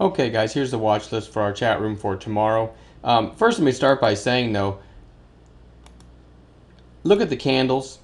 Okay, guys, here's the watch list for our chat room for tomorrow. First, let me start by saying, though, look at the candles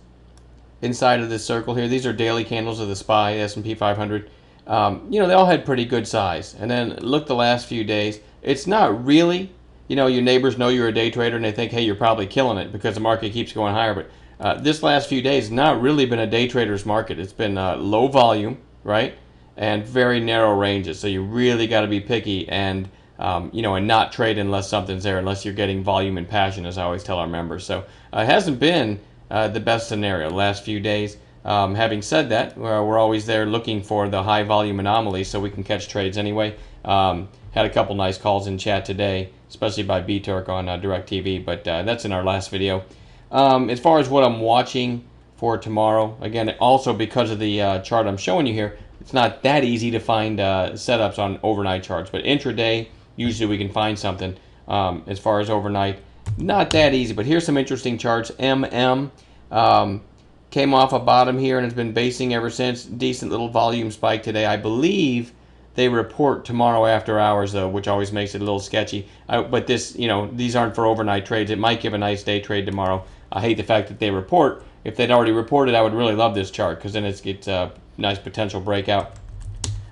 inside of this circle here. These are daily candles of the SPY, S&P 500. They all had pretty good size. And then look the last few days. It's not really, your neighbors know you're a day trader and they think, hey, you're probably killing it because the market keeps going higher. But this last few days not really been a day trader's market. It's been low volume, right? And very narrow ranges. So you really got to be picky and and not trade unless something's there, unless you're getting volume and passion, as I always tell our members. So it hasn't been the best scenario the last few days. Having said that, we're always there looking for the high volume anomalies so we can catch trades anyway. Had a couple nice calls in chat today, especially by BTurk on DirecTV, but that's in our last video. As far as what I'm watching for tomorrow, again, also because of the chart I'm showing you here, it's not that easy to find setups on overnight charts, but intraday, usually we can find something. As far as overnight, not that easy, but here's some interesting charts. MM came off a bottom here and has been basing ever since. Decent little volume spike today. I believe they report tomorrow after hours, though, which always makes it a little sketchy. But these aren't for overnight trades. It might give a nice day trade tomorrow. I hate the fact that they report. If they'd already reported, I would really love this chart because then it's a nice potential breakout.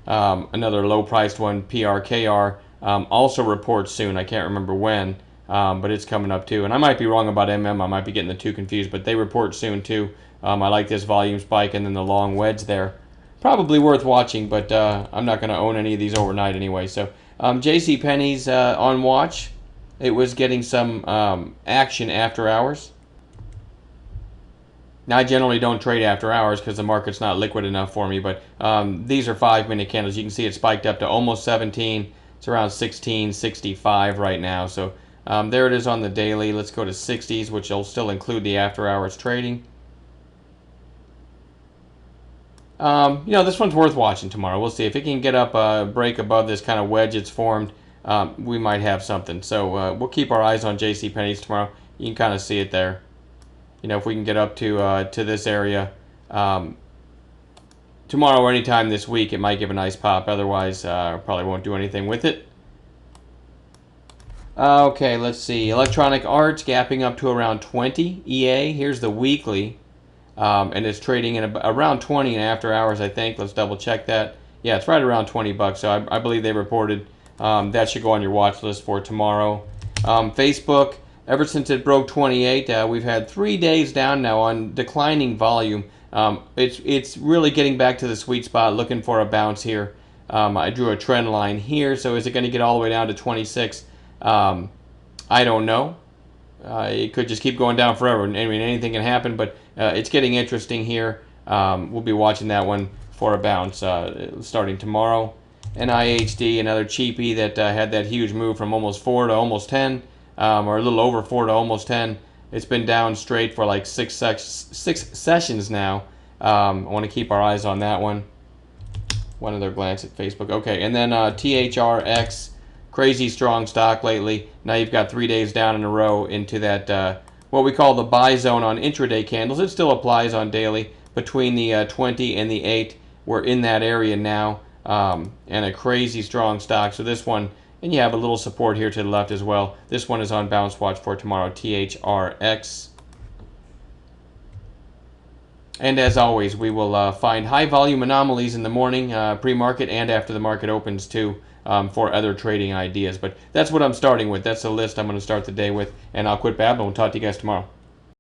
Another low-priced one, PRKR, also reports soon. I can't remember when, but it's coming up too. And I might be wrong about MM. I might be getting the two confused, but they report soon too. I like this volume spike and then the long wedge there. Probably worth watching, but I'm not going to own any of these overnight anyway. So JCPenney's on watch. It was getting some action after hours. Now, I generally don't trade after hours because the market's not liquid enough for me, but these are 5-minute candles. You can see it spiked up to almost 17. It's around 16.65 right now. So there it is on the daily. Let's go to 60s, which will still include the after hours trading. This one's worth watching tomorrow. We'll see if it can get up a break above this kind of wedge it's formed. We might have something. So we'll keep our eyes on JCPenney's tomorrow. You can kind of see it there. If we can get up to this area tomorrow or anytime this week, it might give a nice pop. Otherwise, probably won't do anything with it. Okay, let's see. Electronic Arts gapping up to around 20 EA. Here's the weekly. And it's trading in around 20 and after hours, I think. Let's double check that. Yeah, it's right around 20 bucks. So I believe they reported that should go on your watch list for tomorrow. Facebook, ever since it broke 28, we've had 3 days down now on declining volume. It's really getting back to the sweet spot, looking for a bounce here. I drew a trend line here, so is it going to get all the way down to 26? I don't know. It could just keep going down forever. I mean, anything can happen, but it's getting interesting here. We'll be watching that one for a bounce starting tomorrow. NIHD, another cheapie that had that huge move from almost 4 to almost 10. Or a little over 4 to almost 10. It's been down straight for like six sessions now. I want to keep our eyes on that one. One other glance at Facebook. Okay, and then THRX, crazy strong stock lately. Now you've got 3 days down in a row into that what we call the buy zone on intraday candles. It still applies on daily between the 20 and the 8. We're in that area now, and a crazy strong stock. So this one. And you have a little support here to the left as well. This one is on bounce watch for tomorrow, THRX. And as always, we will find high volume anomalies in the morning, pre-market, and after the market opens too, for other trading ideas. But that's what I'm starting with. That's the list I'm going to start the day with. And I'll quit babbling. We'll talk to you guys tomorrow.